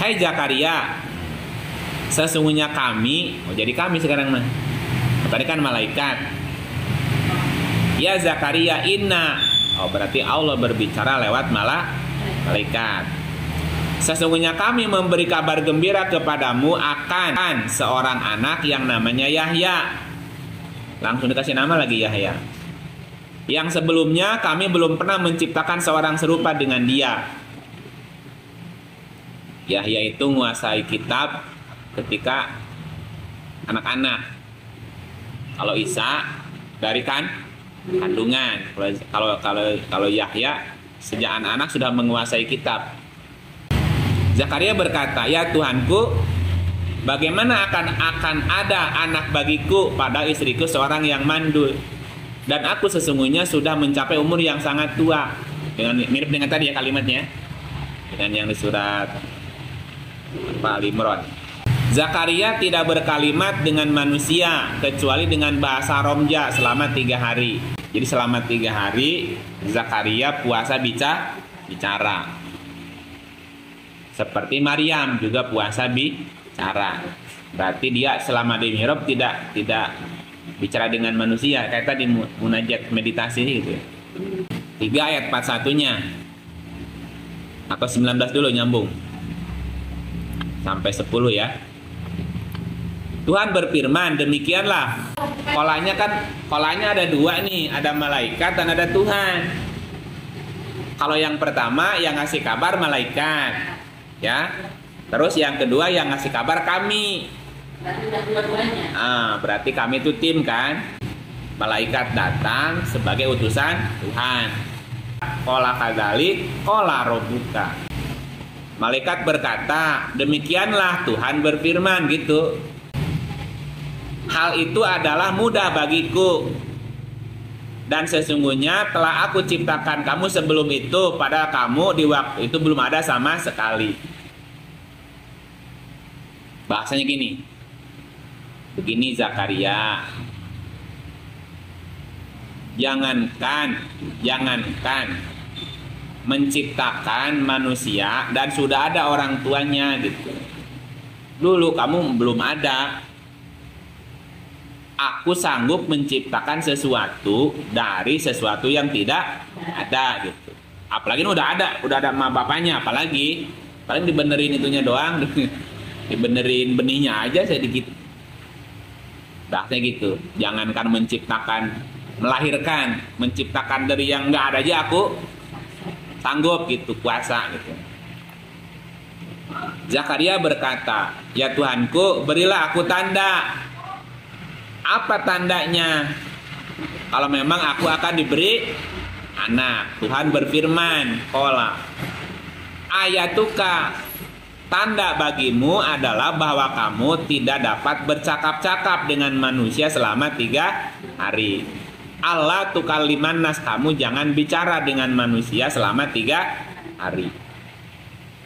Hai Zakaria, sesungguhnya kami, oh jadi kami sekarang mah. Tadi kan malaikat. Ya Zakaria inna, oh berarti Allah berbicara lewat malaikat. Sesungguhnya kami memberi kabar gembira kepadamu akan seorang anak yang namanya Yahya. Langsung dikasih nama lagi Yahya. Yang sebelumnya kami belum pernah menciptakan seorang serupa dengan dia. Yahya itu menguasai kitab ketika anak-anak. Kalau Isa dari kandungan. Kalau Yahya sejak anak-anak sudah menguasai kitab. Zakaria berkata, ya Tuhanku, bagaimana akan ada anak bagiku pada istriku seorang yang mandul, dan aku sesungguhnya sudah mencapai umur yang sangat tua. Dengan mirip dengan tadi ya kalimatnya, dengan yang di surat Al-Imran. Zakaria tidak berkalimat dengan manusia kecuali dengan bahasa Romja selama 3 hari. Jadi selama 3 hari Zakaria puasa bicara. Seperti Maryam juga puasa bicara. Berarti dia selama di mihrab tidak bicara dengan manusia. Kayak tadi munajat meditasi gitu. 3 ayat 41-nya. Atau 19 dulu nyambung. Sampai 10 ya. Tuhan berfirman, demikianlah. Kolanya ada 2 nih, ada malaikat dan ada Tuhan. Kalau yang pertama yang ngasih kabar malaikat, ya. Terus yang kedua yang ngasih kabar kami. Berarti kami itu tim kan. Malaikat datang sebagai utusan Tuhan. Qala kadzalik qala rabbuka. Malaikat berkata, demikianlah Tuhan berfirman gitu. Hal itu adalah mudah bagiku. Dan sesungguhnya telah aku ciptakan kamu sebelum itu, padahal kamu di waktu itu belum ada sama sekali. Bahasanya gini. Begini Zakaria. Jangankan menciptakan manusia dan sudah ada orang tuanya gitu. Dulu kamu belum ada. Aku sanggup menciptakan sesuatu dari sesuatu yang tidak ada gitu. Apalagi udah ada emak bapaknya, apalagi paling dibenerin itunya doang, dibenerin benihnya aja sedikit. Bahasanya gitu. Jangankan melahirkan, menciptakan dari yang nggak ada aja aku sanggup gitu, kuasa gitu. Zakaria berkata, ya Tuhanku, berilah aku tanda. Apa tandanya? Kalau memang aku akan diberi anak. Tuhan berfirman, qala ayatuka, tanda bagimu adalah bahwa kamu tidak dapat bercakap-cakap dengan manusia selama 3 hari. Allah tukalliman nas, kamu jangan bicara dengan manusia selama 3 hari.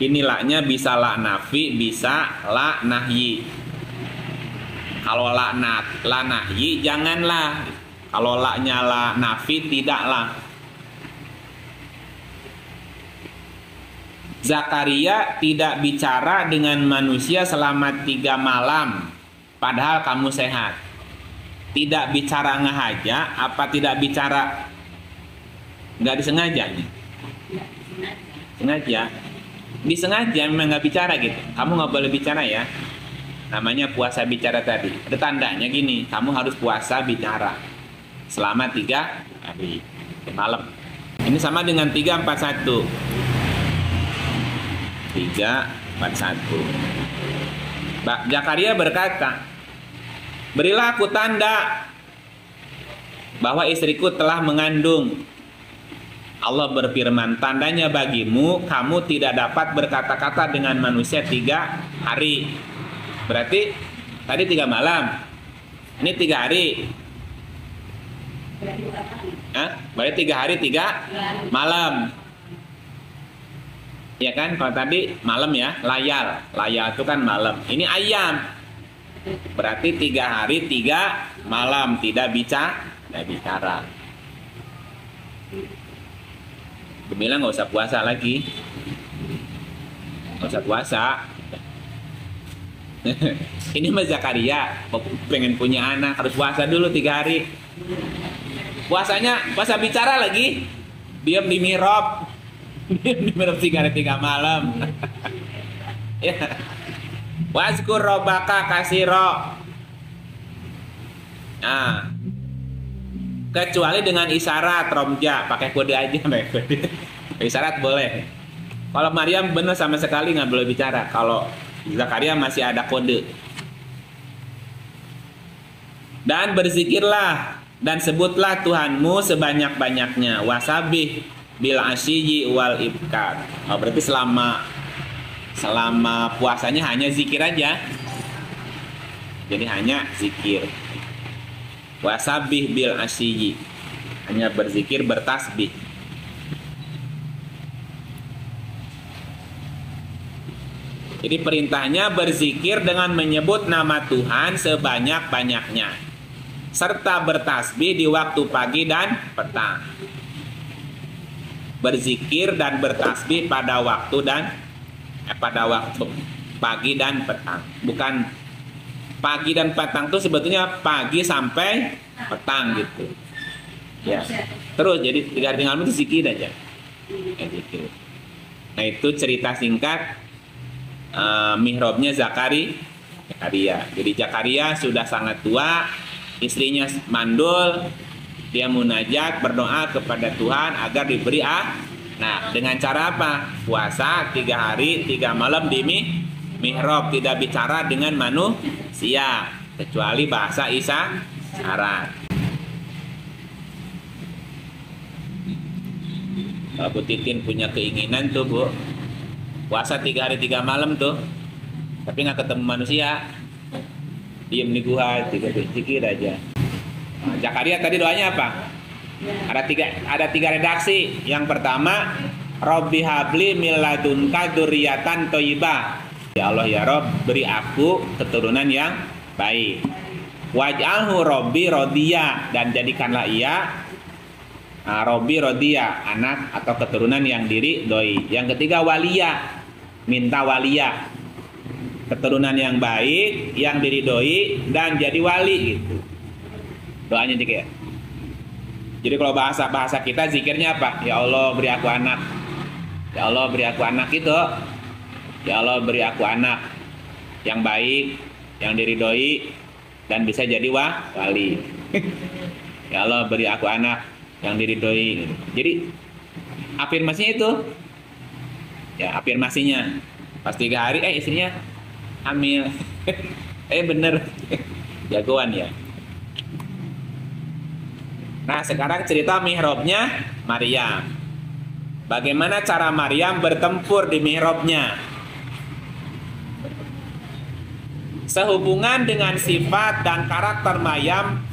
Ini laknya bisa la nafi, bisa la nahyi. Kalau la nahyi janganlah. Kalau laknya la nafi tidaklah. Zakaria tidak bicara dengan manusia selama 3 malam, padahal kamu sehat. Tidak bicara ngahaja, apa tidak bicara nggak disengaja nih? Sengaja. Disengaja memang nggak bicara gitu. Kamu nggak boleh bicara ya. Namanya puasa bicara tadi. Ada tandanya gini, kamu harus puasa bicara selama 3 hari malam. Ini sama dengan 341. 341. Zakaria berkata, berilah aku tanda bahwa istriku telah mengandung. Allah berfirman, tandanya bagimu, kamu tidak dapat berkata-kata dengan manusia 3 hari. Berarti tadi 3 malam, ini 3 hari. Berarti 3 hari 3 malam. Ya kan, kalau tadi malam ya, layal itu kan malam. Ini ayam. Berarti 3 hari 3 malam tidak bicara. Gemilang nggak usah puasa lagi, nggak usah puasa. Ini mah Zakaria pengen punya anak, harus puasa dulu 3 hari. Puasa bicara lagi, diam di mihrab. Diam di mihrab 3 hari 3 malam. Ya. Wazkur rabbaka katsira. Nah, kecuali dengan isyarat romja, pakai kode aja, pakai kode. Isyarat boleh. Kalau Maryam benar sama sekali nggak boleh bicara. Kalau Zakaria masih ada kode. Dan berzikirlah dan sebutlah Tuhanmu sebanyak-banyaknya. Wasabih bil asyiyi wal ibkar. Oh, berarti selama puasanya hanya zikir aja. Jadi hanya zikir. Wasabih bil asyiyi. Hanya berzikir, bertasbih. Jadi perintahnya berzikir dengan menyebut nama Tuhan sebanyak-banyaknya, serta bertasbih di waktu pagi dan petang. Berzikir dan bertasbih pada waktu pagi dan petang. Bukan pagi dan petang itu sebetulnya pagi sampai petang gitu. Ya. Terus jadi 3 hari 3 malam itu zikir aja. Zikir. Nah itu cerita singkat mihrabnya Zakaria. Jadi Zakaria sudah sangat tua, istrinya mandul, dia munajat berdoa kepada Tuhan agar diberi Nah, dengan cara apa? Puasa 3 hari 3 malam di mihrab, tidak bicara dengan manusia kecuali bahasa isyarat. Bu Titin punya keinginan tuh, Bu. Puasa 3 hari 3 malam tuh, tapi nggak ketemu manusia, diem di gua, zikir aja. Nah, Zakaria tadi doanya apa? Ada tiga redaksi. Yang pertama, Robbi habli min ladunka dzurriyyatan thayyibah. Ya Allah ya Rob, beri aku keturunan yang baik. Waj'alhu Robbi rodiya, dan jadikanlah ia Robbi rodiya, anak atau keturunan yang diridhoi. Yang ketiga waliya, minta waliya, keturunan yang baik, yang diridhoi dan jadi wali gitu. Doanya juga. Jadi kalau bahasa kita zikirnya apa? Ya Allah beri aku anak. Ya Allah beri aku anak itu. Ya Allah beri aku anak yang baik, yang diridhoi dan bisa jadi wali. Ya Allah beri aku anak yang diridhoi. Jadi afirmasinya itu. Ya, afirmasinya. Pas 3 hari istrinya hamil. Bener. Jagoan ya. Nah, sekarang cerita mihrabnya Maryam. Bagaimana cara Maryam bertempur di mihrabnya? Sehubungan dengan sifat dan karakter Maryam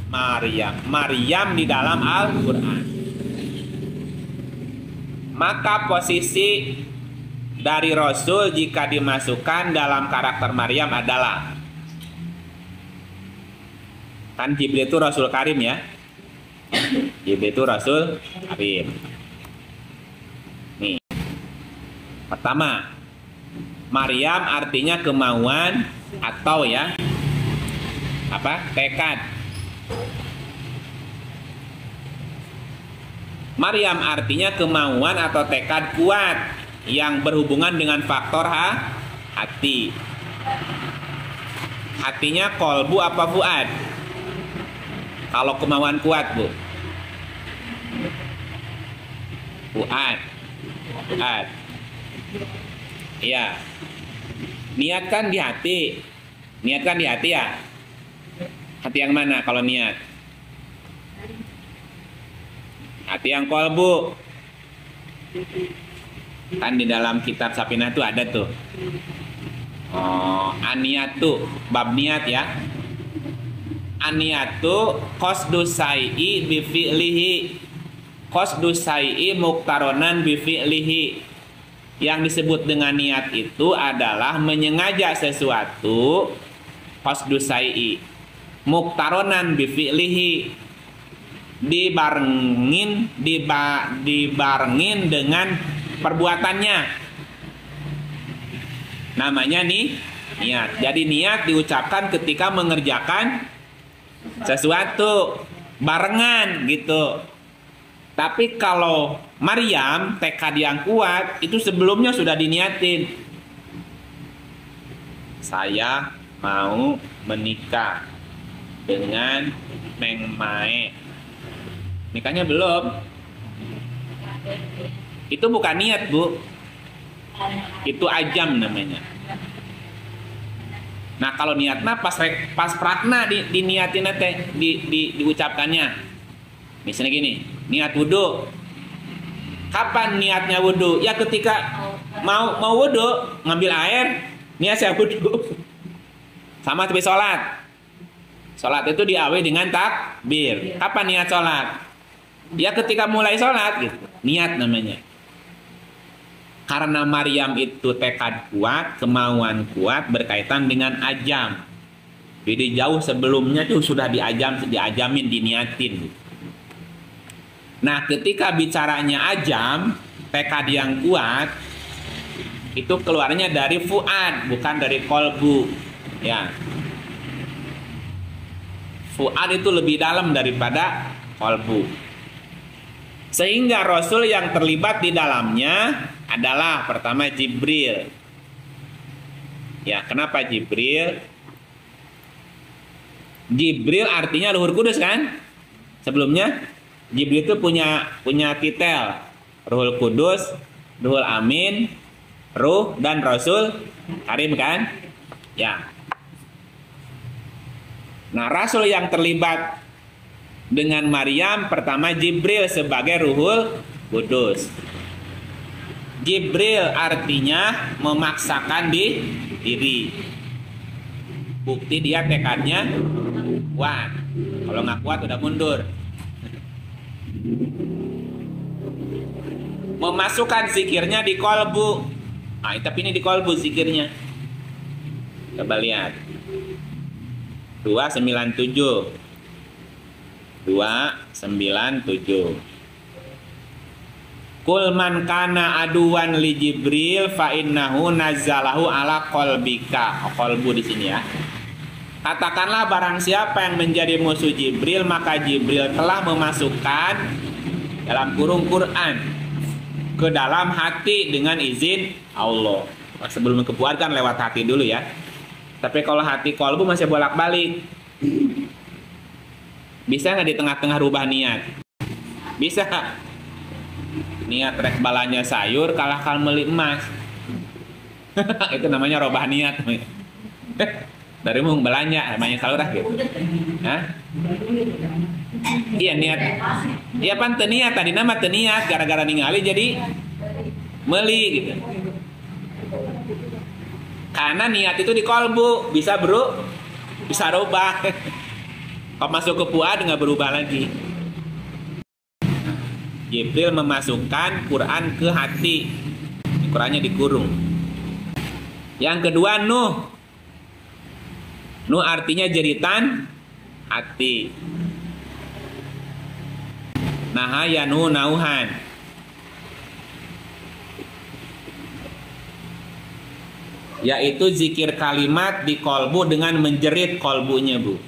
di dalam Al-Quran. Maka posisi dari Rasul jika dimasukkan dalam karakter Maryam adalah, kan Jibril itu Rasul Karim ya. Jibril itu Rasul Karim. Nih. Pertama, Maryam artinya kemauan atau ya tekad. Maryam artinya kemauan atau tekad kuat yang berhubungan dengan faktor hati. Hatinya kolbu apa fuad? Kalau kemauan kuat, Bu. Fuad. Iya. Niatkan di hati. Niatkan di hati ya. Hati yang mana kalau niat? Hati yang kolbu. Kan di dalam kitab Sapinah itu ada tuh. Aniyatu, bab niat ya. Aniyatu qasdus sai'i bi fi'lihi. Qasdus sai'i muqtaronan bi fi'lihi. Yang disebut dengan niat itu adalah menyengaja sesuatu, qasdus sai'i muqtaronan bi fi'lihi, dibarengin dengan perbuatannya. Namanya nih Niat. Jadi niat diucapkan ketika mengerjakan sesuatu barengan gitu. Tapi kalau Maryam tekad yang kuat itu sebelumnya sudah diniatin. Saya mau menikah dengan Neng Mae. Nikahnya belum. Itu bukan niat, Bu. Itu ajam namanya. Nah, kalau niatnya pas prakna diniatin teh diucapkannya. Misalnya gini, niat wudhu. Kapan niatnya wudhu? Ya ketika mau wudhu, ngambil air, niat saya wudhu. Sama seperti sholat. Sholat itu diawali dengan takbir. Kapan niat sholat? Ya ketika mulai sholat gitu. Niat namanya. Karena Maryam itu tekad kuat, kemauan kuat berkaitan dengan ajam. Jadi jauh sebelumnya itu sudah diajamin, diniatin. Nah, ketika bicaranya ajam, tekad yang kuat, itu keluarnya dari fuad, bukan dari kolbu. Ya. Fuad itu lebih dalam daripada kolbu. Sehingga Rasul yang terlibat di dalamnya adalah pertama Jibril. Ya, kenapa Jibril? Jibril artinya Luhur Kudus kan? Sebelumnya Jibril itu punya titel Ruhul Kudus, Ruhul Amin, Ruh dan Rasul Karim kan? Ya. Nah, Rasul yang terlibat dengan Maryam pertama Jibril sebagai Ruhul Kudus. Jibril artinya memaksakan diri. Bukti dia tekadnya kuat. Kalau nggak kuat udah mundur. Memasukkan zikirnya di kolbu. Nah, tapi ini di kolbu zikirnya. Coba lihat. 297. 297. Kul man kana aduan li Jibril fa innahu nazzalahu ala qalbika. Qalbu di sini ya. Katakanlah barang siapa yang menjadi musuh Jibril, maka Jibril telah memasukkan dalam kurung Quran ke dalam hati dengan izin Allah. Sebelum kebuatan lewat hati dulu ya. Tapi kalau hati kolbu masih bolak-balik. Bisa nggak di tengah-tengah rubah niat? Bisa. Niat rek balanya sayur kalah meli emas. Itu namanya robah niat. Dari mung belanja namanya salurah gitu. Hah? Iya niat. Iya pan teu niat tadi nama teu niat gara-gara ningali jadi meli gitu. Karena niat itu di kolbu bisa bisa rubah. Kalau masuk ke fuad nggak berubah lagi. Jibril memasukkan Quran ke hati. Qurannya dikurung. Yang kedua Nuh. Nuh artinya jeritan hati. Nahaya Nuh nauhan. Yaitu zikir kalimat di kolbu dengan menjerit kolbunya, Bu.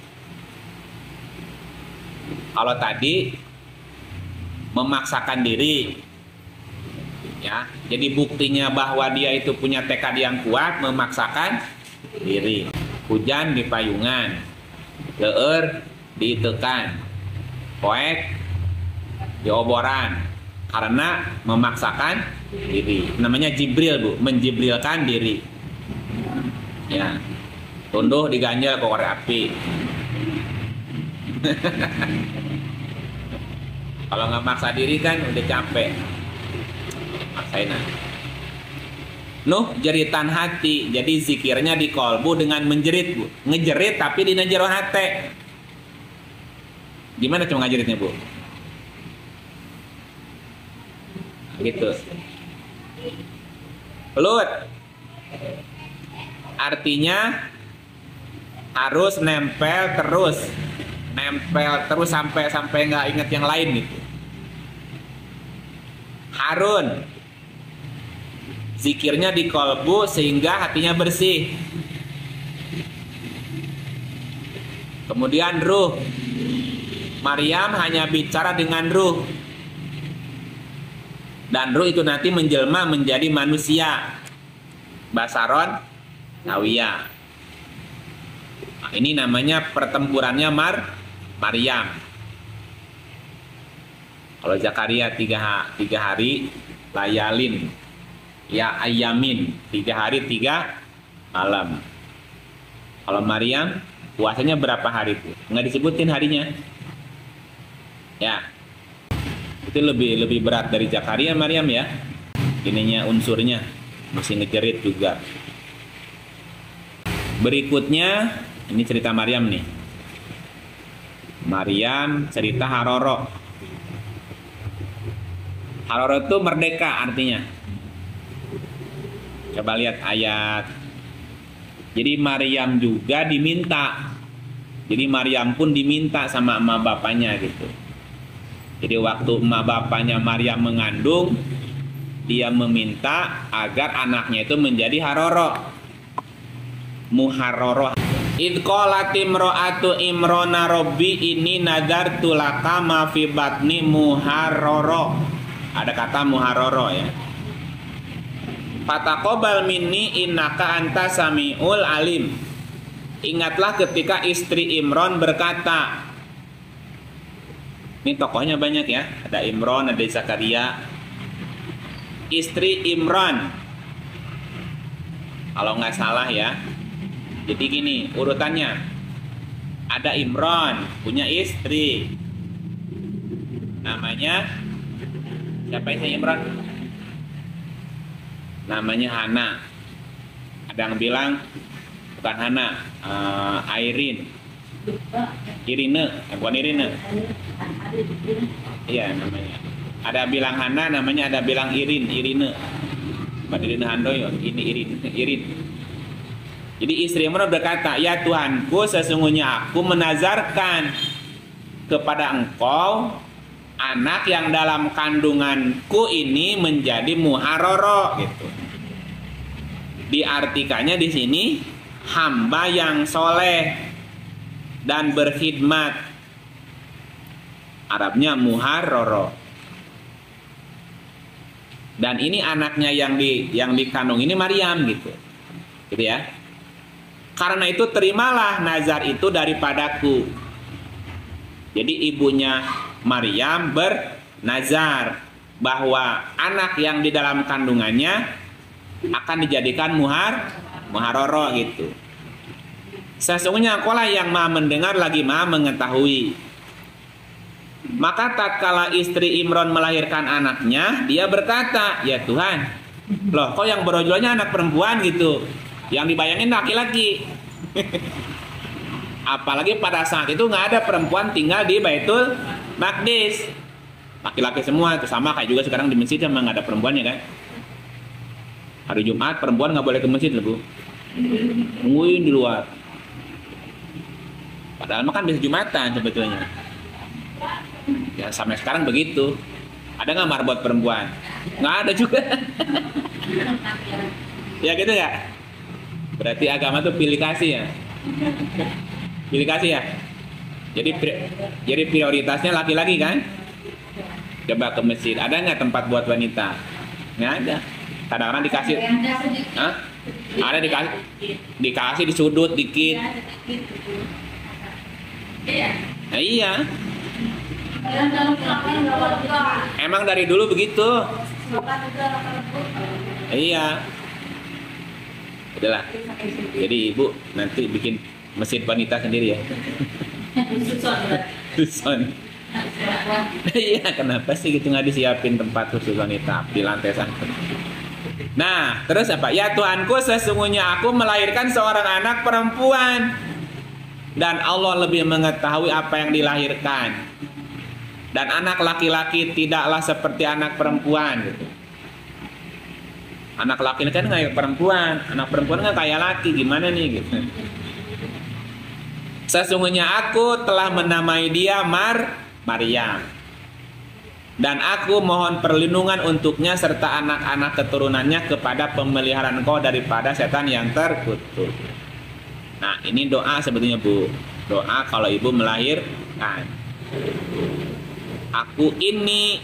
Kalau tadi memaksakan diri, ya, jadi buktinya bahwa dia itu punya tekad yang kuat, memaksakan diri. Hujan di payungan, leur diitekan, poek di oboran, karena memaksakan diri. Namanya Jibril, Bu, menjibrilkan diri. Ya, tunduh diganjal ke korek api. Kalau nggak maksa diri kan udah capek. Maksain aja. Nuh jeritan hati. Jadi zikirnya di kolbu dengan menjerit, Bu. Ngejerit tapi di najero hati. Gimana cuma ngajeritnya, Bu? Gitu. Lut. Artinya harus nempel terus sampai nggak ingat yang lain gitu. Harun zikirnya di kolbu sehingga hatinya bersih. Kemudian ruh. Maryam hanya bicara dengan ruh. Dan ruh itu nanti menjelma menjadi manusia. Basaron sawiyah. Nah, ini namanya pertempurannya Maryam. Kalau Zakaria 3 hari, layalin, ya ayamin, 3 hari 3 malam. Kalau Maryam puasanya berapa hari itu? Nggak disebutin harinya. Ya, itu lebih berat dari Zakaria Maryam ya. Ininya unsurnya mesti ngejerit juga. Berikutnya ini cerita Maryam nih. Maryam cerita Haroro. Haroro itu merdeka artinya. Coba lihat ayat. Jadi Maryam juga diminta. Jadi Maryam pun diminta sama emak bapaknya gitu. Jadi waktu emak bapaknya Maryam mengandung, dia meminta agar anaknya itu menjadi Haroro. Muharroroh. Idh qalat imro'atu Imrona Robbi ini nadartu laka ma fi batni muharroro. Ada kata muharroro ya. Fataqobal minni innaka anta samiul alim. Ingatlah ketika istri Imron berkata. Ini tokohnya banyak ya. Ada Imron, ada Zakaria. Istri Imron. Kalau nggak salah ya. Jadi gini urutannya. Ada Imron, punya istri. Namanya siapa istri Imron? Namanya Hana. Ada yang bilang bukan Hana, Irene. Bukan Irene. Iya namanya. Ada bilang Hana, namanya ada bilang Irene. Bukan Irene Handoyo, ini Irene. Jadi istri Imran berkata, ya Tuhanku, sesungguhnya aku menazarkan kepada engkau anak yang dalam kandunganku ini menjadi muharroro gitu. Diartikannya di sini hamba yang soleh dan berkhidmat. Arabnya muharroro. Dan ini anaknya yang dikandung ini Maryam gitu. Gitu ya. Karena itu terimalah nazar itu daripadaku. Jadi ibunya Maryam bernazar bahwa anak yang di dalam kandungannya akan dijadikan muharroro gitu. Sesungguhnya Engkaulah yang Maha mendengar lagi Maha mengetahui. Maka tatkala istri Imron melahirkan anaknya, dia berkata, ya Tuhan, loh kok yang brojolnya anak perempuan gitu, yang dibayangin laki-laki. Apalagi pada saat itu nggak ada perempuan tinggal di Baitul Maqdis, laki-laki semua. Itu sama kayak juga sekarang di masjid memang nggak ada perempuannya kan. Hari Jumat perempuan nggak boleh ke masjid loh bu, nungguin di luar. Padahal makan bisa Jumatan sebetulnya. Ya sampai sekarang begitu. Ada nggak marbot perempuan? Nggak ada juga. Ya gitu ya. Berarti agama tuh pilih kasih ya. Pilih kasih ya. Jadi prioritasnya laki-laki kan. Coba ke masjid. Ada nggak tempat buat wanita? Nggak ada. Kadang-kadang dikasih. Hah? Ada dikasih di sudut dikit. Nah, iya. Emang dari dulu begitu. Iya. Udahlah. Jadi ibu nanti bikin masjid wanita sendiri ya. Dusun. Iya, kenapa sih gitu nggak disiapin tempat khusus wanita di lantai sana? Nah, terus apa? Ya Tuhanku, sesungguhnya aku melahirkan seorang anak perempuan dan Allah lebih mengetahui apa yang dilahirkan. Dan anak laki-laki tidaklah seperti anak perempuan gitu. Anak laki kan kayak perempuan, anak perempuan kan kayak laki, gimana nih gitu. Sesungguhnya aku telah menamai dia Maryam. Dan aku mohon perlindungan untuknya serta anak-anak keturunannya kepada pemeliharaan Engkau daripada setan yang terkutuk. Nah, ini doa sebetulnya Bu. Doa kalau ibu melahirkan. Aku ini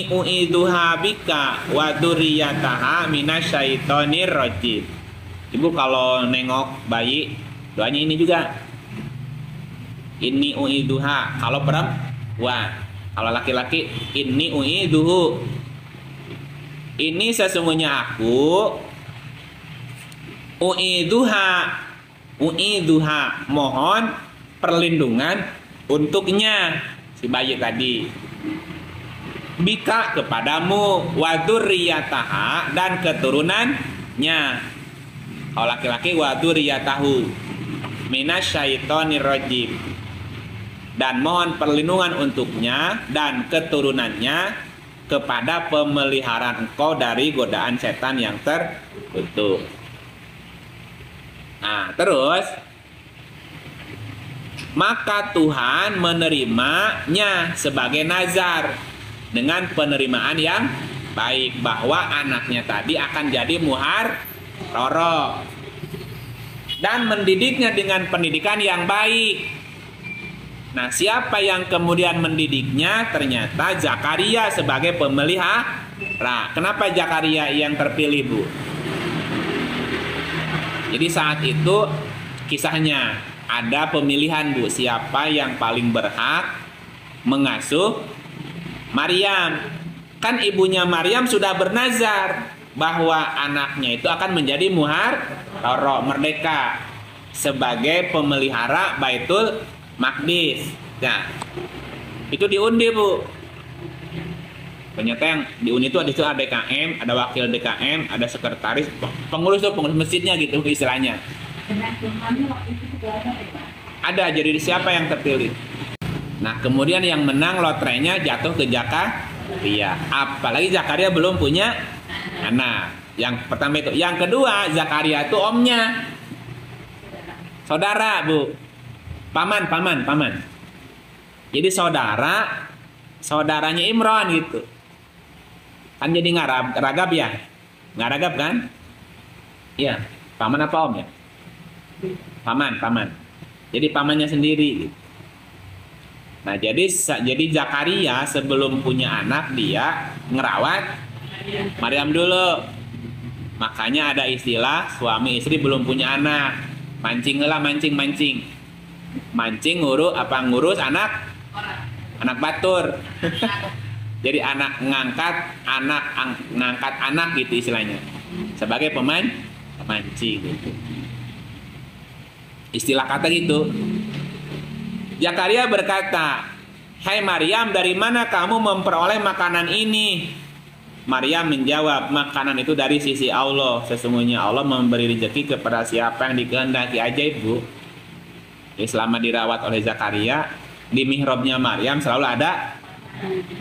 u'iduha bika wa dzurriyyataha minasyaitonir rajim. Ibu kalau nengok bayi, doanya ini juga. Ini u'iduha kalau perempuan. Kalau laki-laki, ini u'iduhu. Ini sesungguhnya aku u'iduha mohon perlindungan untuknya si bayi tadi. Bika kepadamu wa dzurriyyataha dan keturunannya. Kalau laki-laki wa dzurriyyatahu minasyaitonir rajim. Dan mohon perlindungan untuknya dan keturunannya kepada pemeliharaan engkau dari godaan setan yang terkutuk. Nah, terus maka Tuhan menerimanya sebagai nazar dengan penerimaan yang baik, bahwa anaknya tadi akan jadi muharroro dan mendidiknya dengan pendidikan yang baik. Nah, siapa yang kemudian mendidiknya? Ternyata Zakaria sebagai pemelihara. Kenapa Zakaria yang terpilih, Bu? Jadi saat itu kisahnya ada pemilihan, Bu, siapa yang paling berhak mengasuh Maryam. Kan ibunya Maryam sudah bernazar bahwa anaknya itu akan menjadi muharraro, merdeka, sebagai pemelihara Baitul Maqdis. Nah, itu diundi, Bu. Ternyata yang diundi itu ada DKM, ada wakil DKM, ada sekretaris, pengurus masjidnya gitu istilahnya. Ada, jadi siapa yang terpilih. Nah, kemudian yang menang lotrenya jatuh ke Zakaria. Apalagi Zakaria belum punya anak. Yang pertama itu. Yang kedua, Zakaria itu omnya. Saudara, Bu. Paman. Jadi saudaranya Imran gitu. Kan jadi ngaragab ya? Ngaragab kan? Iya, paman apa om ya? Paman. Jadi pamannya sendiri gitu. Nah, jadi Zakaria sebelum punya anak dia ngerawat Maryam dulu. Makanya ada istilah suami istri belum punya anak. Mancing ngurus anak batur. Jadi ngangkat anak gitu istilahnya, sebagai pemancing gitu. Istilah kata gitu. Zakaria berkata, "Hai Maryam, dari mana kamu memperoleh makanan ini?" Maryam menjawab, "Makanan itu dari sisi Allah. Sesungguhnya Allah memberi rezeki kepada siapa yang dikehendaki." Ajaib, Bu. Ya, selama dirawat oleh Zakaria, di mihrabnya Maryam selalu ada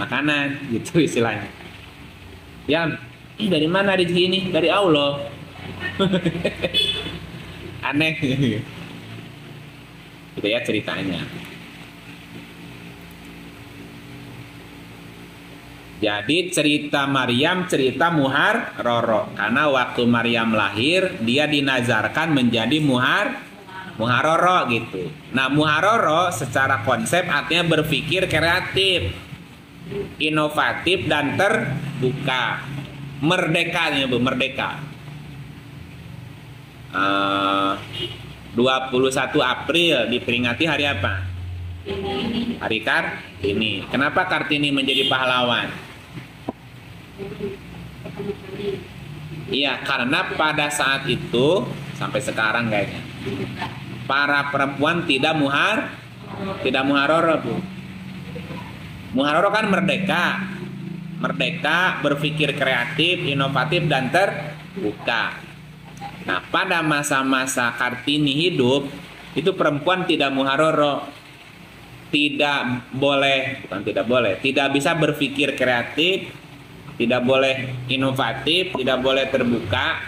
makanan, gitu istilahnya. Ya, dari mana rezeki ini? Dari Allah. Aneh. Gitu ya ceritanya. Jadi cerita Maryam cerita muharroro, karena waktu Maryam lahir dia dinazarkan menjadi muharroro gitu. Nah, muharroro secara konsep artinya berpikir kreatif, inovatif dan terbuka. Merdekanya, Bu, merdeka. 21 April diperingati hari apa? Hari Kartini. Kenapa Kartini menjadi pahlawan? Iya, karena pada saat itu sampai sekarang kayaknya para perempuan tidak muharroro, Bu. Muharroro kan merdeka, berpikir kreatif, inovatif dan terbuka. Nah, pada masa-masa Kartini hidup itu perempuan tidak muharroro, tidak bisa berpikir kreatif, tidak boleh inovatif, tidak boleh terbuka.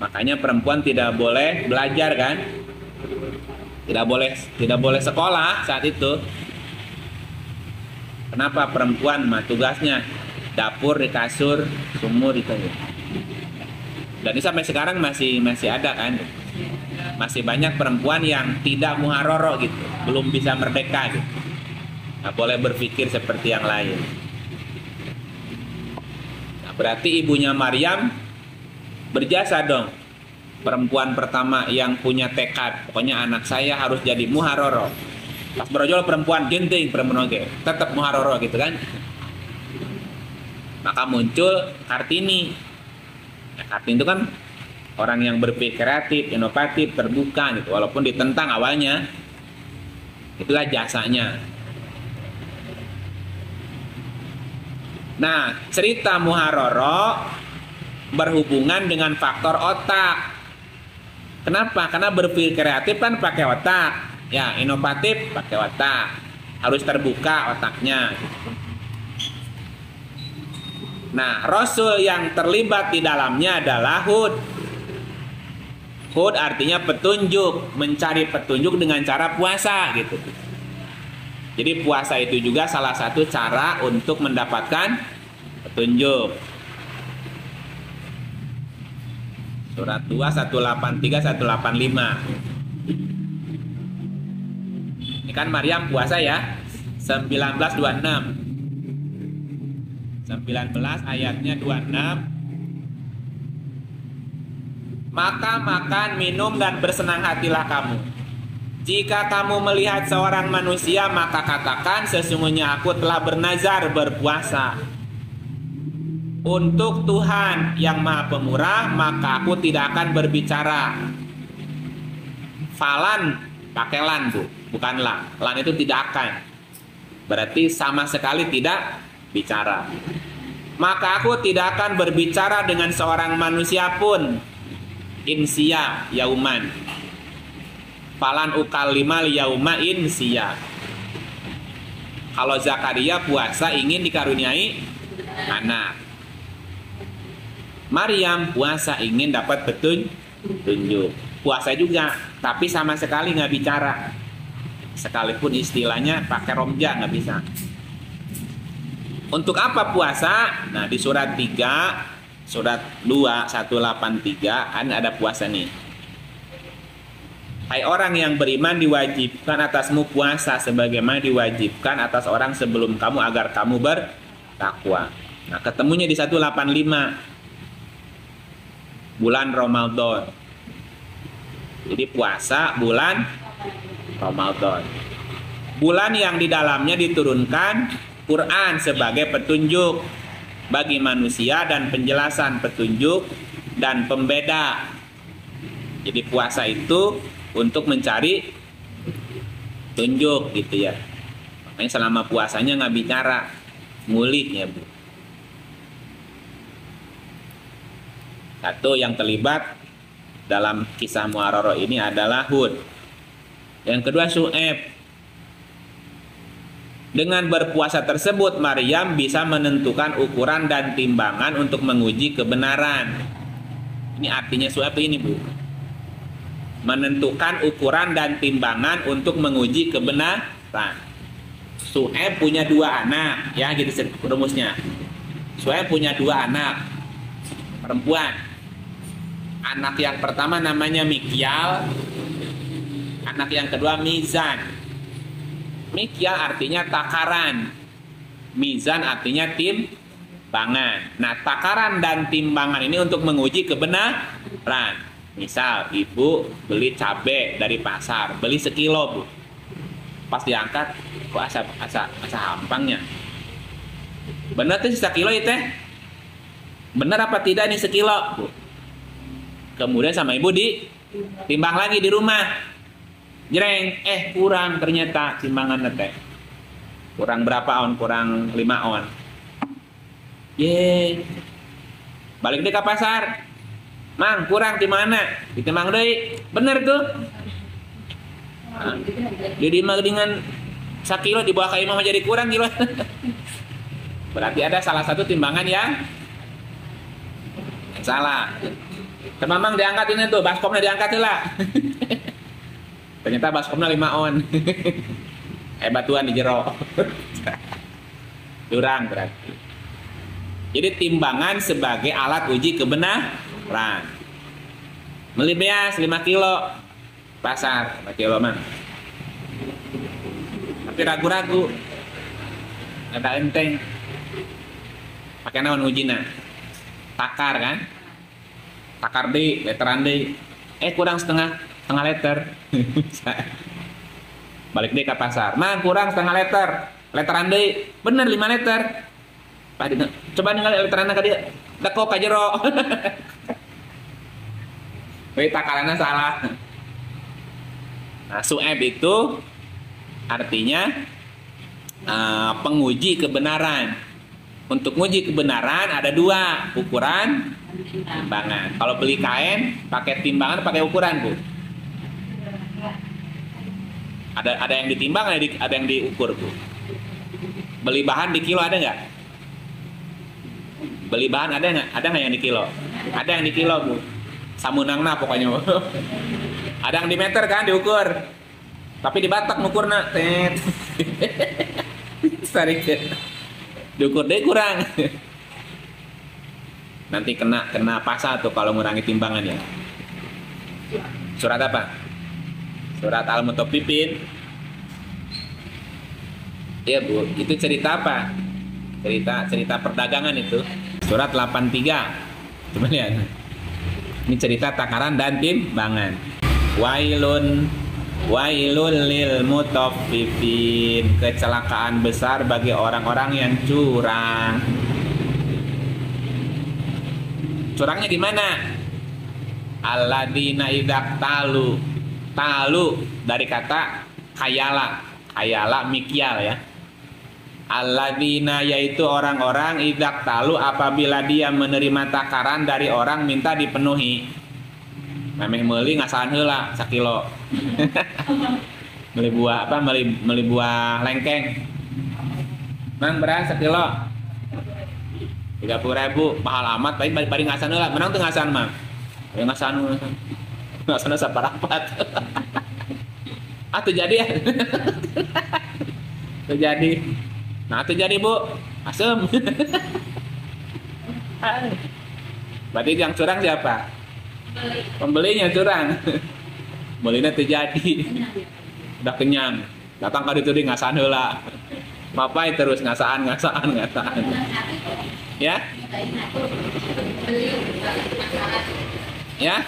Makanya perempuan tidak boleh belajar kan? Tidak boleh sekolah saat itu. Kenapa? Perempuan mah tugasnya dapur, di kasur, sumur itu. Dan ini sampai sekarang masih ada kan? masih banyak perempuan yang tidak muharoro gitu, belum bisa merdeka gitu. Nggak boleh berpikir seperti yang lain. Nah, berarti ibunya Maryam berjasa dong. Perempuan pertama yang punya tekad, pokoknya anak saya harus jadi muharoro. Pas berojol perempuan genting, perempuan oke, tetap muharoro gitu kan. Maka muncul Kartini. Nah, Kartini itu kan orang yang berpikir kreatif, inovatif, terbuka gitu, walaupun ditentang awalnya. Itulah jasanya. Nah, cerita muharoro berhubungan dengan faktor otak. Kenapa? Karena berpikir kreatif kan pakai otak. Ya, inovatif pakai otak. Harus terbuka otaknya. Nah, Rasul yang terlibat di dalamnya adalah Hud. Hud artinya petunjuk, mencari petunjuk dengan cara puasa gitu. Jadi puasa itu juga salah satu cara untuk mendapatkan petunjuk. Surat 2 183 185. Ini kan Maryam puasa ya. 1926. 19 ayatnya 26. Maka makan, minum dan bersenang hatilah kamu. Jika kamu melihat seorang manusia, maka katakan sesungguhnya aku telah bernazar berpuasa untuk Tuhan yang Maha Pemurah, maka aku tidak akan berbicara. Falan pakai lan bu, bukan la. Lan itu tidak akan. Berarti sama sekali tidak bicara. Maka aku tidak akan berbicara dengan seorang manusia pun. Insia yauman. Falan ukalimal yauma insia. Kalau Zakaria puasa ingin dikaruniai anak. Maryam puasa ingin dapat petunjuk. Puasa juga, tapi sama sekali nggak bicara. Sekalipun istilahnya pakai romja nggak bisa. Untuk apa puasa? Nah, di surat 3, surat 2 183 kan ada puasa nih. Hai orang yang beriman, diwajibkan atasmu puasa sebagaimana diwajibkan atas orang sebelum kamu agar kamu bertakwa. Nah, ketemunya di 185. Bulan Ramadan. Jadi puasa bulan Ramadan. Bulan yang di dalamnya diturunkan Quran sebagai petunjuk bagi manusia dan penjelasan petunjuk dan pembeda. Jadi puasa itu untuk mencari tunjuk gitu ya. Makanya selama puasanya nggak bicara, ngulik ya bu. Satu yang terlibat dalam kisah muharoro ini adalah Hud. Yang kedua Syu'aib. Dengan berpuasa tersebut Maryam bisa menentukan ukuran dan timbangan untuk menguji kebenaran. Ini artinya Syu'aib ini bu. Menentukan ukuran dan timbangan untuk menguji kebenaran. Syu'aib punya 2 anak, ya gitu rumusnya. Syu'aib punya 2 anak perempuan. Anak yang pertama namanya Mikyal, anak yang kedua Mizan. Mikyal artinya takaran, Mizan artinya timbangan. Nah, takaran dan timbangan ini untuk menguji kebenaran. Misal ibu beli cabai dari pasar, beli sekilo bu. Pas diangkat, kok asa hampangnya. Benar tuh sekilo itu? Benar apa tidak ini sekilo bu? Kemudian sama ibu ditimbang lagi di rumah. Jreng, kurang ternyata timbangan teh. Kurang berapa on? Kurang 5 on. Balik deh ke pasar. Mang, kurang di mana? Ditimbang deui. Bener tuh. Nah, ditimbang dengan 1 kilo di bawah imah jadi kurang kilo. Berarti ada salah satu timbangan yang salah. Memang diangkat ini tuh, baskomnya diangkat lah. Ternyata baskomnya 5 on. Batuan di jero. Curang berarti. Jadi timbangan sebagai alat uji kebenaran. Beli beas 5 kilo. pasar, berarti lo mah. Tapi ragu-ragu, ada enteng. Pakai naon ujina? Takar kan? Takar di, leteran di. Kurang setengah liter. Balik deh ke pasar. Nah, kurang setengah liter. Leteran di, bener 5 liter. Coba ninggal literan ka dia. Deko ka jero. Wih, takarannya salah. Nah, su'eb itu artinya penguji kebenaran. Untuk menguji kebenaran ada 2 ukuran timbangan. Kalau beli kain pakai timbangan, pakai ukuran, Bu. Ada yang ditimbang, ada yang diukur, Bu. Beli bahan di kilo ada nggak? Beli bahan ada nggak? Ada nggak yang di kilo? Ada yang di kilo, Bu. Samunangna pokoknya, Bu. Ada yang di meter kan diukur. Tapi di batak ngukurna, tet. Sarik. Diukur deh kurang. Nanti kena pasal tuh kalau ngurangi timbangan ya. Surat apa? Surat Al-Mutaffifin. Iya, Bu, itu cerita apa? Cerita perdagangan itu. Surat 83. Coba lihat. Ini cerita takaran dan timbangan. Wailun lil mutaffifin, kecelakaan besar bagi orang-orang yang curang. Curangnya gimana? Alladzina idza talu dari kata khayala mikyal ya. Alladzina yaitu orang-orang idza talu apabila dia menerima takaran dari orang minta dipenuhi. Memeh meuli ngasahan heula 1 kilo. Beli buah apa? Beli buah lengkeng. Mang beras 1 kilo. 30.000, mahal amat, tapi bari ngasahan heula. Menang teu ngasahan mah. Ya ngasahan. Ngasahan saparapat. Tuh jadi ya. Tuh jadi. Nah, tuh jadi, Bu. Asem. Berarti yang curang siapa? Pembelinya curang. Belinya terjadi. Udah kenyang. Datang ke ditu ngasahan heula. Mapai terus ngasahan. Ya? Ya?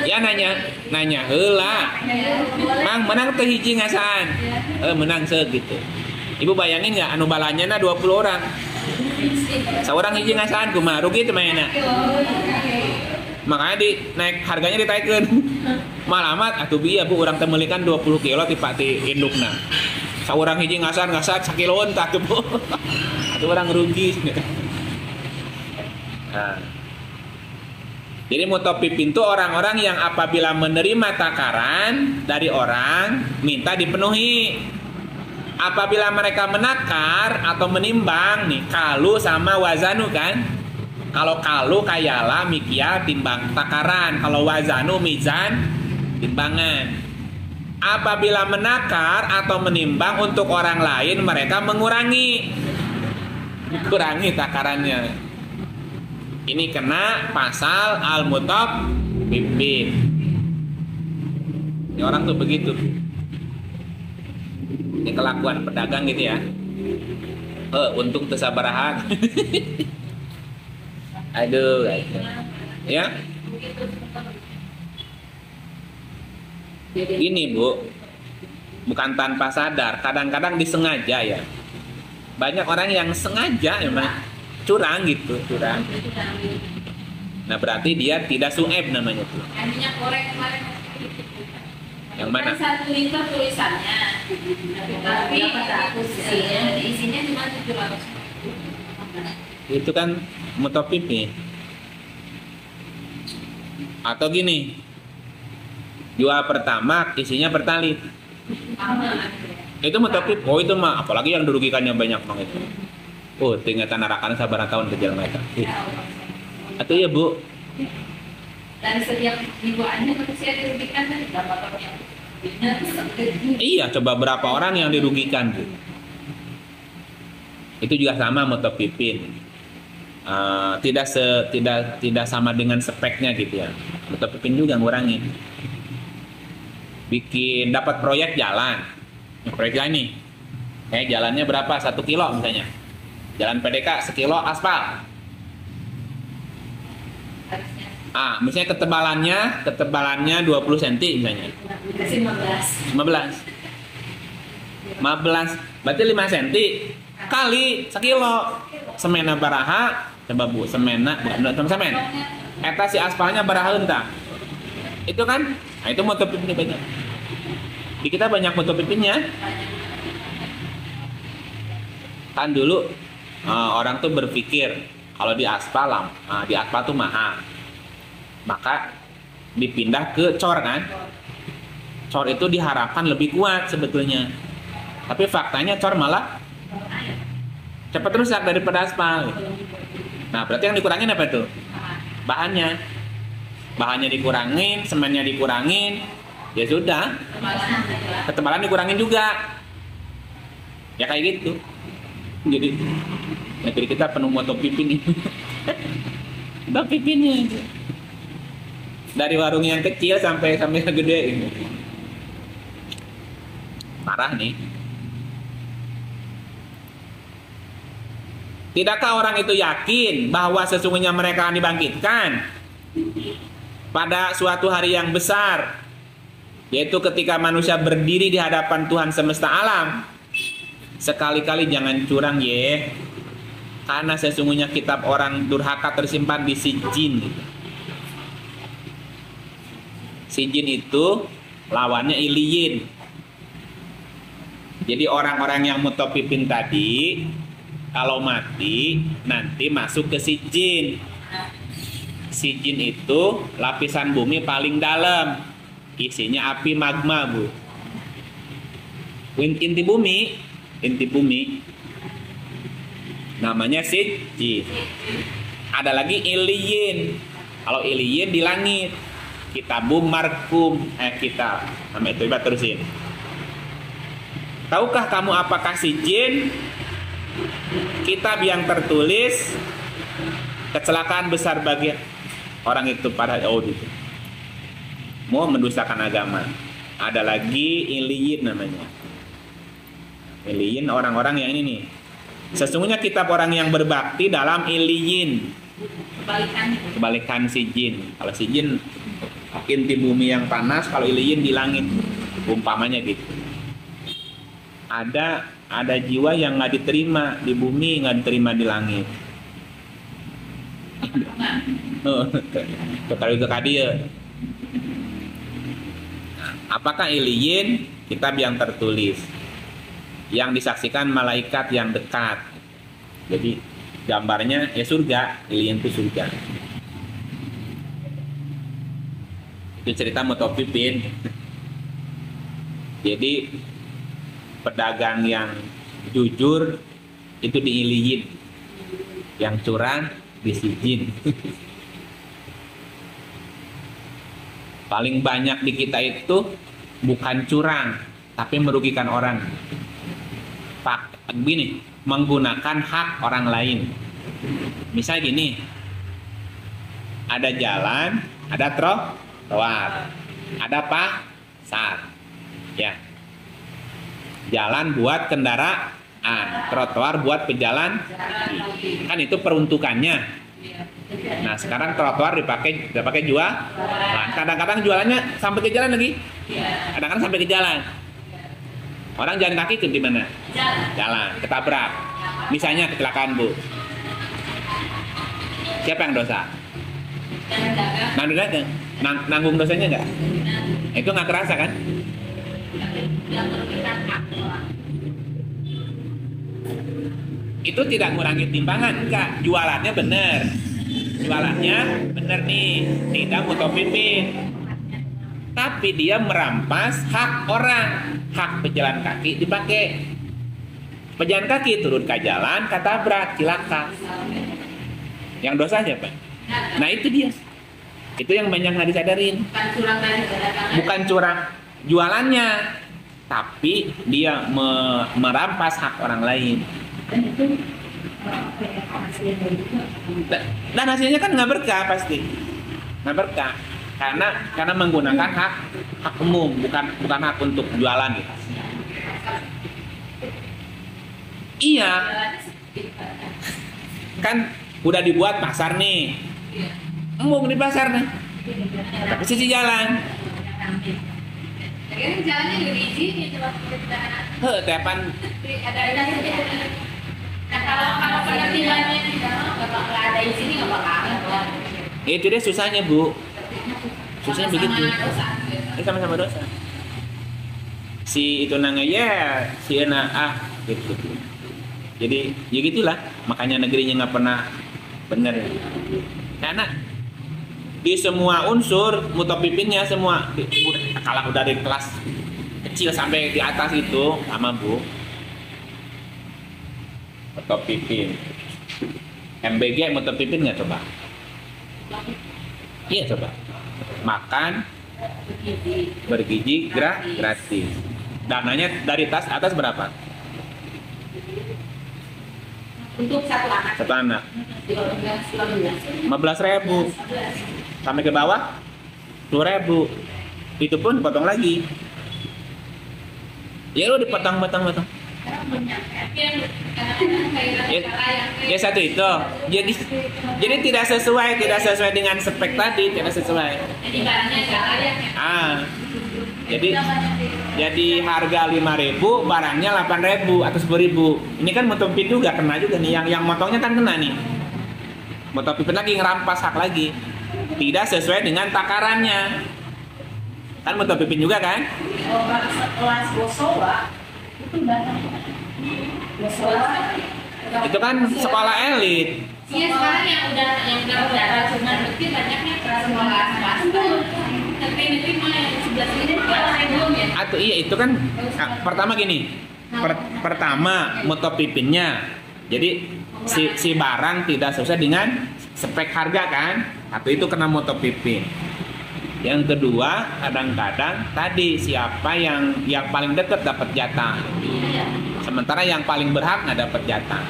Ya nanya heula. Mang menang teh hiji ngasahan. Menang segitu. Ibu bayangin nggak anu balanya 20 orang. Seorang hiji ngasahan kumaha rugi teh mainna. Makanya naik harganya ditaikeun. Malamat atuh bieu Bu urang teh meulikeun 20 kilo ti Pak ti indukna. Saurang hiji ngasahan 1 kiloan tah Bu. Atuh urang rugi. Nah. Jadi mutaffifin itu orang-orang yang apabila menerima takaran dari orang minta dipenuhi. Apabila mereka menakar atau menimbang nih kalu sama wazanu kan? Kalau kalu kayala mikia timbang takaran, kalau wazanu mizan timbangan. Apabila menakar atau menimbang untuk orang lain mereka mengurangi takarannya. Ini kena pasal al-mutaffifin. Ini orang tuh begitu. Ini kelakuan pedagang gitu ya. Untung tersabarahan. Aduh, ya. Ini Bu, bukan tanpa sadar, kadang-kadang disengaja ya. Banyak orang yang sengaja emang curang gitu, curang. Nah berarti dia tidak su'eb namanya tuh. Minyak goreng kemarin. Yang mana? 1 liter tulisannya, tapi isinya cuma 700. Itu kan mutaffifin. Atau gini, jual pertamax isinya pertalit. Itu mutaffifin. Oh itu mah, apalagi yang dirugikannya banyak banget itu. Oh tinggal narakan sabaran tahun kejar mereka. Atau ya Bu. Dan setiap jiwaannya manusia dirugikan kan berapa tahun yang iya, coba berapa orang yang dirugikan Bu. Itu juga sama mutaffifin. Tidak sama dengan speknya gitu ya. Mutaffifin juga ngurangin. bikin dapat proyek jalan. Proyek jalan nih. Kayak jalannya berapa? 1 kilo misalnya. Jalan PDK 1 kilo aspal. Harusnya Misalnya ketebalannya 20 cm misalnya. dikasih 15. 15. Berarti 5 cm kali 1 kilo. Semena baraha, coba Bu, semena bukan semen. Eta si aspalnya baraha heuntah. Itu kan? Nah, itu moto pipin banyak. Di kita banyak moto pipinnya. Kan dulu orang tuh berpikir kalau di aspal tuh mahal. Maka dipindah ke cor kan? Cor itu diharapkan lebih kuat sebetulnya. Tapi faktanya cor malah cepat rusak daripada aspal. Nah, berarti yang dikurangin apa tuh? Bahannya dikurangin, semennya dikurangin, ya sudah, ketebalan dikurangin juga. Ya kayak gitu. Jadi negeri kita penuh moto pipin ini. Bak pipinnya itu. Dari warung yang kecil sampai yang gede ini. Parah nih. Tidakkah orang itu yakin bahwa sesungguhnya mereka akan dibangkitkan pada suatu hari yang besar, yaitu ketika manusia berdiri di hadapan Tuhan semesta alam? Sekali-kali jangan curang ye, karena sesungguhnya kitab orang durhaka tersimpan di Sijin. Sijin itu lawannya Iliyin. Jadi orang-orang yang mutopipin tadi kalau mati nanti masuk ke Sijin. Sijin itu lapisan bumi paling dalam, isinya api magma Bu. Inti bumi namanya Sijin. Ada lagi Iliyin. Kalau Iliyin di langit, Kitabum Markum kitab. Nama itu coba terusin. Tahukah kamu apakah Sijin? Kitab yang tertulis kecelakaan besar bagi orang itu pada itu. Mau mendustakan agama. Ada lagi Iliyin namanya. Iliyin orang-orang yang ini nih. Sesungguhnya kitab orang yang berbakti dalam Iliyin. Kebalikan Sijin. Kalau Sijin inti bumi yang panas, kalau Iliyin di langit. Umpamanya gitu. Ada jiwa yang nggak diterima di bumi, nggak diterima di langit. Kekali dia. Apakah Iliyin? Kitab yang tertulis, yang disaksikan malaikat yang dekat. Jadi gambarnya ya surga. Iliyin itu surga. Itu cerita Mutopipin. Jadi pedagang yang jujur itu di Iliyin, yang curang di Sijin. Paling banyak di kita itu bukan curang, tapi merugikan orang. Begini, menggunakan hak orang lain. Misal gini, ada jalan, ada trotoar, ada pasar, ya. Jalan buat kendaraan, trotoar buat pejalan kaki. Kan itu peruntukannya. Nah, sekarang trotoar dipakai jualan. Kadang-kadang jualannya sampai ke jalan lagi. Kadang-kadang sampai ke jalan. Orang jalan kaki ke di mana? Jalan, ketabrak. Misalnya kecelakaan, Bu. Siapa yang dosa? Nanggung dosanya enggak? Itu nggak kerasa kan? Itu tidak mengurangi timbangan, enggak. Jualannya benar nih, tidak mutopipin. Tapi dia merampas hak orang, hak pejalan kaki dipakai. Pejalan kaki turun ke jalan, ketabrak, cilaka. Yang dosa siapa? Nah itu dia. Itu yang banyak nggak disadarin. Bukan curang jualannya, tapi dia merampas hak orang lain. Dan hasilnya kan nggak berkah pasti, nggak berkah. karena menggunakan hak umum, bukan hak untuk jualan gitu. Iya, kan udah dibuat pasar nih, umum di pasar nih, tapi sisi jalan. Jadi jalannya lebih izin ya coba kita. Tepan. Ada nah kalau pengertiannya di dalam nggak ada izinnya nggak bakal. Itu dia susahnya Bu. Susahnya begitu. Sama-sama dosa. Si itu nanya ya, si ena gitu. Jadi ya gitulah, makanya negerinya nggak pernah bener. Karena di semua unsur mutopipinnya semua kalau udah dari kelas kecil sampai di atas itu sama Bu. Mutopipin. MBG mutopipin nggak coba? Iya coba. Makan bergizi gratis. Dananya dari tas atas berapa? Untuk satu anak. 15.000. Sampai ke bawah 10.000. Itu pun dipotong lagi. Ya lu dipotong. Ya satu itu. Jadi tidak sesuai dengan spek tadi, tidak sesuai. Jadi barangnya nggak layak ya. Jadi harga 5.000, barangnya 8.000 atau 10.000. Ini kan motopipin juga kena juga nih, yang motongnya kan kena nih. Motopipin lagi ngerampas hak lagi. Tidak sesuai dengan takarannya. Kan motopipin juga kan? Oh, kelas Bosowa itu datang. Itu kan sekolah elit. Iya sekarang yang udah racunan berarti banyaknya ke sekolah swasta. Tapi mah yang 11 ini belum ya. Atau iya itu kan pertama gini. Pertama motopipinnya. Jadi si barang tidak sesuai dengan spek harga kan? Atau itu kena motopipin. Yang kedua, kadang-kadang tadi siapa yang paling dekat dapat jatah. Sementara yang paling berhak nggak dapat jatah.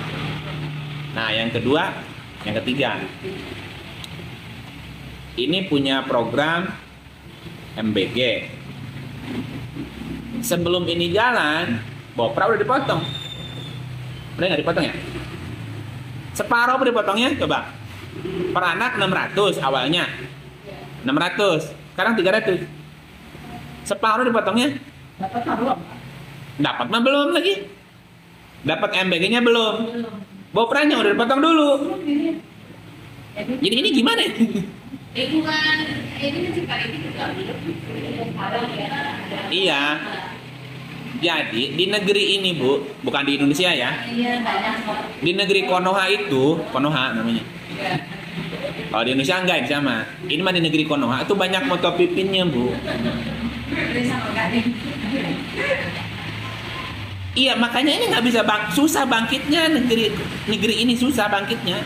Nah, yang ketiga, ini punya program MBG. Sebelum ini jalan, Bopra udah dipotong. Udah nggak dipotong ya? Separuh dipotongnya, coba. Per anak 600 awalnya. 600. Sekarang 300. Separuh dipotongnya? Dapat mah belum lagi. Dapat MBG-nya belum. Bopranya udah dipotong dulu. Jadi ini gimana? Bukan ini juga Iya. Jadi di negeri ini Bu, bukan di Indonesia ya. Iya banyak. Di negeri Konoha itu, Konoha namanya. Kalau di Indonesia enggak sama. Ini mah di negeri Konoha itu banyak motopipinnya Bu. Iya makanya ini nggak bisa susah bangkitnya negeri ini susah bangkitnya.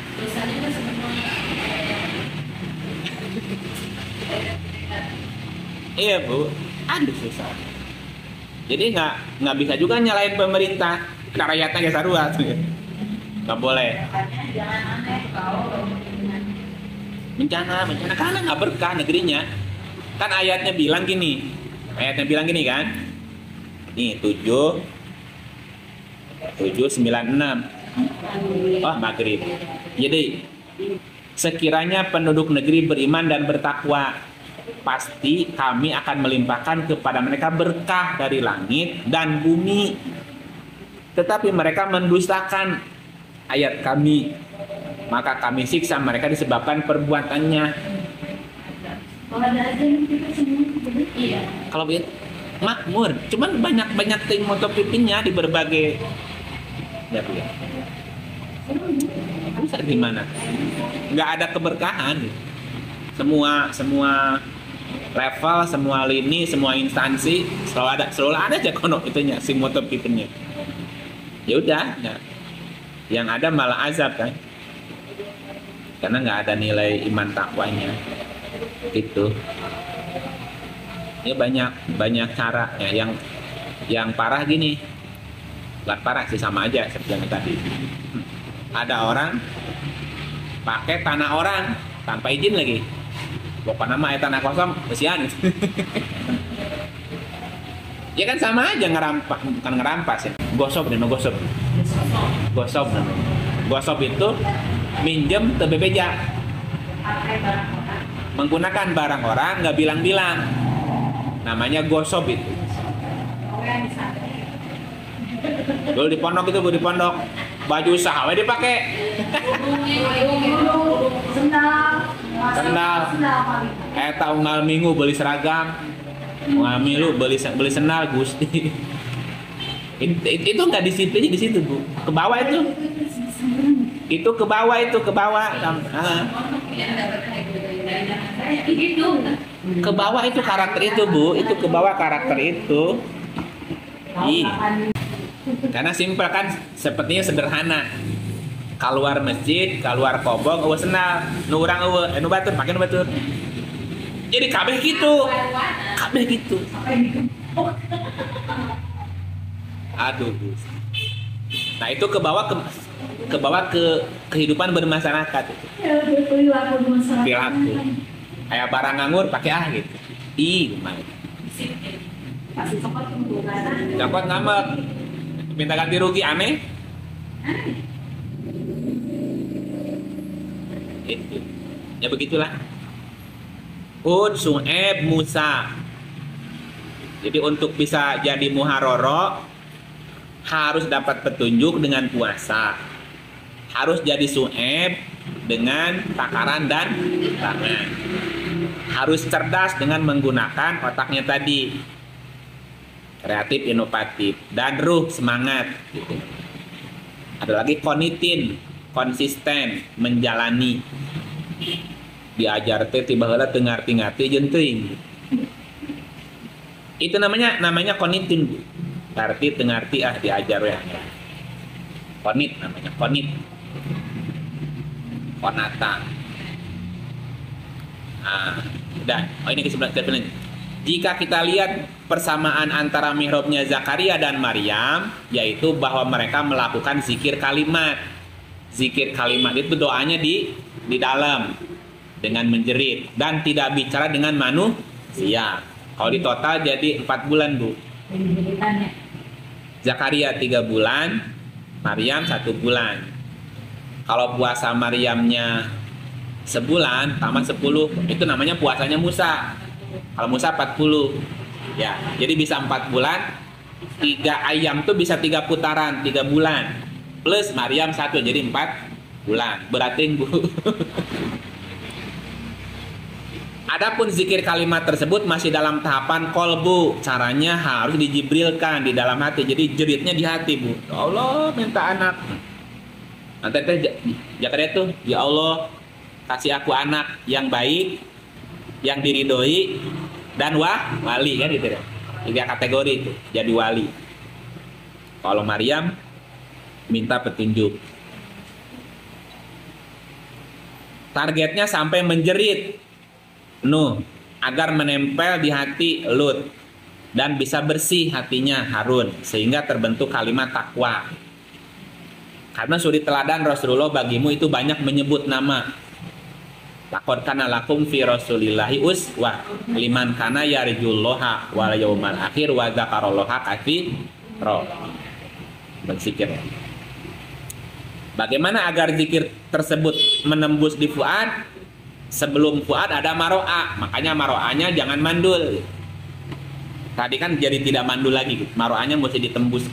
Iya Bu, aduh susah. Jadi nggak bisa juga nyalain pemerintah, rakyatnya geus sarua. Nggak boleh. Bencana karena nggak berkah negerinya. Kan ayatnya bilang gini kan. Nih 796. Oh maghrib. Jadi sekiranya penduduk negeri beriman dan bertakwa, pasti kami akan melimpahkan kepada mereka berkah dari langit dan bumi. Tetapi mereka mendustakan ayat kami, maka kami siksa mereka disebabkan perbuatannya. Kalau begitu makmur, cuman banyak ting motopipinnya di berbagai ya. Bisa gimana? Nggak ada keberkahan. Semua level, semua lini, semua instansi selalu ada aja kono itunya si motopipinnya. Ya udah, ya. Yang ada malah azab kan? Karena nggak ada nilai iman takwanya. Itu. Ya banyak cara ya. Yang parah gini. Bukan parah sih, sama aja seperti yang tadi. Ada orang pakai tanah orang tanpa izin lagi. Pokoknya mah tanah kosong kesian. Ya kan sama aja ngerampas, bukan ngerampas ya. Gosop deh, gosop. Gosop namanya. Gosop itu minjem ke bebeja. Menggunakan barang orang nggak bilang-bilang. Namanya gosop itu. Dulu di pondok itu, Bu, di pondok baju usaha dipakai. Sendal. Eta unggal minggu beli seragam. Unggal minggu beli sendal Gusti. Itu nggak di situ, Bu. Ke bawah itu. Itu ke bawah itu, ke bawah. Ke bawah itu karakter itu, Bu. Itu ke bawah karakter itu. Ih. Karena simpel kan, sepertinya sederhana. Keluar masjid, keluar kobong, sendal, nu urang nu batur, pakai nu batur. Jadi kabeh gitu. Kabeh gitu. Aduh. Nah, itu ke bawah ke kehidupan bermasyarakat itu. Perilaku. Kayak barang nganggur pakai gitu. Ih, gimana? Cokot ngambek. Minta ganti rugi aneh. Itu. Ya begitulah. Hud, Syuaib, Musa. Jadi untuk bisa jadi muharoro harus dapat petunjuk dengan puasa. Harus jadi Syuaib dengan takaran dan tangan. Harus cerdas dengan menggunakan otaknya tadi. Kreatif, inovatif, dan ruh semangat gitu. Ada lagi konitin, konsisten, menjalani. Diajar teh tiba heula teu ngarti-ngarti jeung teuing. Itu namanya konitin, Bu. Arti teu ngarti diajar ya. Konit namanya, konit. Konata. Udah. Oh, ini kesimpulan. Jika kita lihat persamaan antara mihrabnya Zakaria dan Maryam, yaitu bahwa mereka melakukan zikir kalimat. Zikir kalimat itu doanya di dalam dengan menjerit dan tidak bicara dengan manusia. Kalau di total jadi 4 bulan, Bu. Zakaria 3 bulan, Maryam 1 bulan. Kalau puasa Maryamnya sebulan tambah 10, itu namanya puasanya Musa. Kalau Musa 40. Ya, jadi bisa 4 bulan. 3 ayam tuh bisa 3 putaran, 3 bulan. Plus Maryam 1, jadi 4 bulan. Berarti, Bu. Adapun zikir kalimat tersebut masih dalam tahapan kolbu. Caranya harus dijibrilkan di dalam hati. Jadi jeritnya di hati, Bu. Ya Allah, minta anak. Nanti Zakaria tuh, ya Allah, kasih aku anak yang baik, yang diridhoi, dan wali kan gitu ya. 3 kategori itu jadi wali. Kalau Maryam minta petunjuk. Targetnya sampai menjerit Nuh agar menempel di hati Lut dan bisa bersih hatinya Harun sehingga terbentuk kalimat takwa. Karena suri teladan Rasulullah bagimu itu banyak menyebut nama. Laqad kana lakum fi Rasulillahi uswah liman kana yarjullaha wal yaumal akhir wa dzakarallaha katsira. Berzikir. Bagaimana agar zikir tersebut menembus di fuad? Sebelum fuad ada maro'a, makanya maro'anya jangan mandul. Tadi kan jadi tidak mandul lagi, maro'anya mesti ditembus.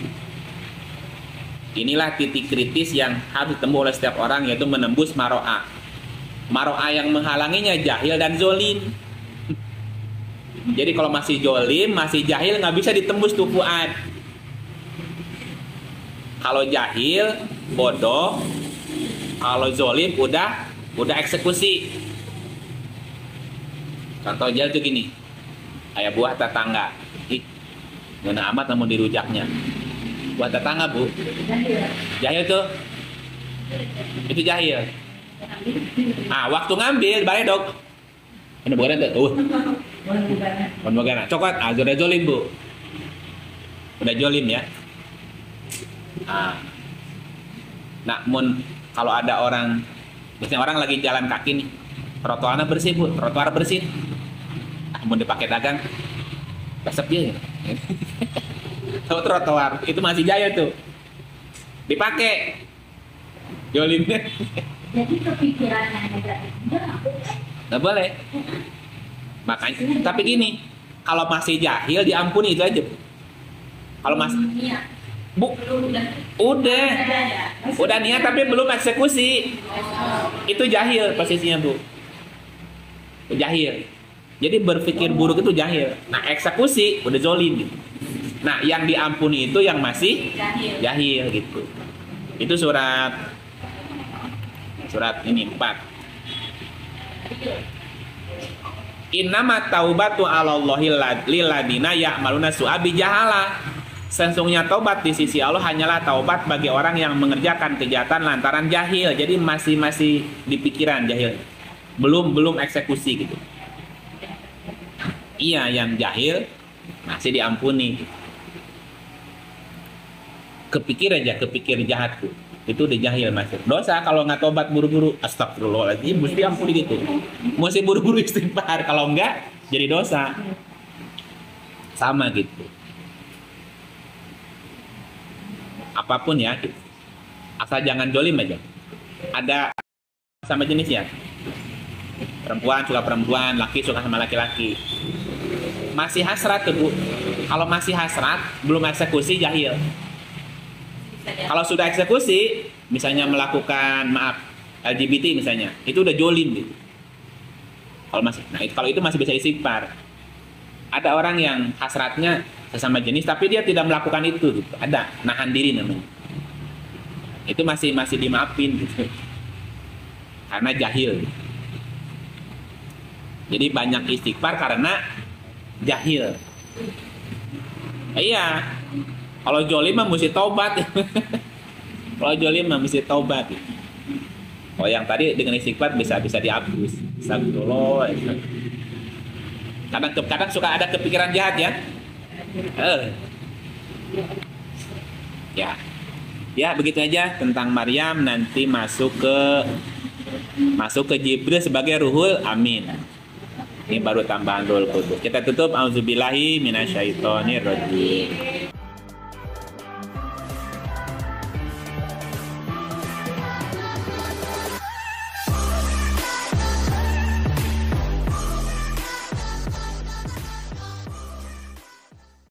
Inilah titik kritis yang harus ditembus oleh setiap orang, yaitu menembus maro'a. Maro'a yang menghalanginya jahil dan zolim. Jadi kalau masih zolim, masih jahil, nggak bisa ditembus tuh fuad. Kalau jahil, bodoh. Kalau zolim, udah eksekusi. Contoh jahil tuh gini, kayak buah tetangga. Ih, gana amat namun dirujaknya. Buah tetangga, Bu. Jahil tuh. Itu jahil. Waktu ngambil, balik dok. Ini bukan tuh. Bukan. Coklat, udah zolim, Bu. Udah zolim ya. Nah, kalau ada orang, biasanya orang lagi jalan kaki nih, trotoarnya bersih bu, trotoar bersih. Mau dipakai dagang, resep dia. Tahu trotoar itu masih jaya tuh, dipakai. Jolimnya. Jadi kepikiran yang negatif Nggak boleh. Makanya, tapi gini, kalau masih jahil diampuni itu aja. Kalau masih, niat. bu, Belum udah niat tapi belum eksekusi, itu jahil posisinya bu, itu jahil. Jadi berpikir buruk itu jahil. Nah eksekusi udah zolim gitu. Nah yang diampuni itu yang masih jahil gitu. Itu surat ini 4. Innama taubatu 'alallahi lil ladina ya'maluna su'a bi jahalah. Sesungguhnya taubat di sisi Allah hanyalah taubat bagi orang yang mengerjakan kejahatan lantaran jahil. Jadi masih di pikiran jahil. Belum eksekusi gitu. Iya, yang jahil masih diampuni. Kepikir jahat tuh. Itu udah jahil masuk dosa. Kalau nggak tobat buru-buru, astagfirullahaladzim, mesti ampuni gitu. Mesti buru-buru istighfar. Kalau enggak, jadi dosa. Sama gitu. Apapun ya, gitu. Asal jangan jolim aja. Ada sama jenis ya. Perempuan suka perempuan, laki suka sama laki-laki. Masih hasrat tuh bu. Kalau masih hasrat, belum eksekusi jahil. Kalau sudah eksekusi, misalnya melakukan LGBT misalnya, itu udah jolim gitu. Kalau itu masih bisa istighfar. Ada orang yang hasratnya sesama jenis, tapi dia tidak melakukan itu gitu. Ada nahan diri namanya. Itu masih dimaafin gitu. Karena jahil. Jadi banyak istighfar karena jahil. Iya. Kalau jolim mah mesti taubat. Kalau jolim mah mesti taubat. Oh yang tadi dengan istighfar bisa dihapus. Astagfirullah. Kadang suka ada kepikiran jahat ya. Ya begitu aja tentang Maryam. Nanti masuk ke Jibril sebagai ruhul amin. Ini baru tambahan Ruhul Qudus. Kita tutup auzubillahi minasyaitonir rajim.